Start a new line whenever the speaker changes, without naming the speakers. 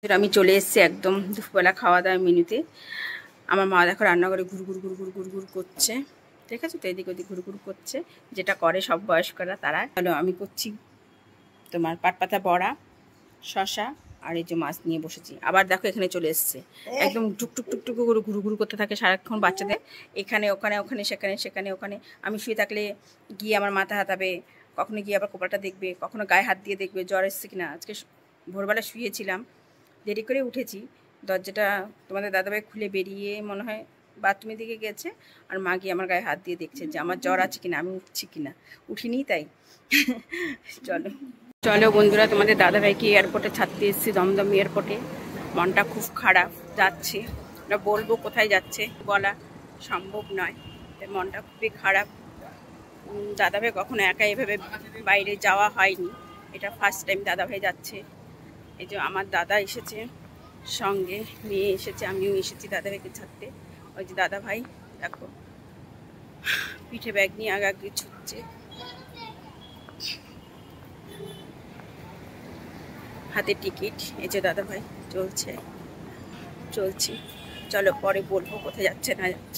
আমি চলে এসেছি একদম দুপুরবেলা খাওয়া দাওয়া মেনুতে। আমার মা দেখো রান্নাঘরে ঘুর ঘুর ঘুর ঘুর ঘুর ঘুর করছে, ঠিক আছে? তো এদিক ওদিক ঘুর ঘুর করছে, যেটা করে সব বয়স্করা তারা। তাহলে আমি করছি তোমার পাটপাতা বড়া, শশা আর এই যে মাছ নিয়ে বসেছি। আবার দেখো এখানে চলে এসছে, একদম টুক টুক টুক টুক করে ঘুরু ঘুরু করতে থাকে সারাক্ষণ বাচ্চাদের। এখানে ওখানে ওখানে সেখানে সেখানে ওখানে। আমি শুয়ে থাকলে গিয়ে আমার মাথা হাতাবে, কখনো গিয়ে আবার কপালটা দেখবে, কখনো গায়ে হাত দিয়ে দেখবে জ্বর এসছে কিনা। আজকে ভোরবেলা শুয়েছিলাম, দেরি করে উঠেছি, দরজাটা তোমাদের দাদাভাই খুলে বেরিয়ে মনে হয় বাথরুমের দিকে গেছে, আর মা গিয়ে আমার গায়ে হাত দিয়ে দেখছে যে আমার জ্বর আছে কিনা, আমি উঠছি কিনা। উঠিনি তাই। চলো চলো বন্ধুরা, তোমাদের দাদাভাইকে এয়ারপোর্টে ছাড়তে এসেছি, দমদম এয়ারপোর্টে। মনটা খুব খারাপ, যাচ্ছে না, বলবো কোথায় যাচ্ছে বলা সম্ভব নয়, তাই মনটা খুবই খারাপ। দাদাভাই কখনো একা এভাবে বাইরে যাওয়া হয়নি, এটা ফার্স্ট টাইম দাদাভাই যাচ্ছে। এই যে আমার দাদা এসেছে, সঙ্গে মেয়ে এসেছে, আমিও এসেছি দাদাভাইকে ছাড়তে। ওই যে দাদাভাই দেখো পিঠে ব্যাগ নিয়ে আগে ছুটছে, হাতে টিকিট। এই যে দাদাভাই চলছি। চলো পরে বলবো কোথায় যাচ্ছে না যাচ্ছে।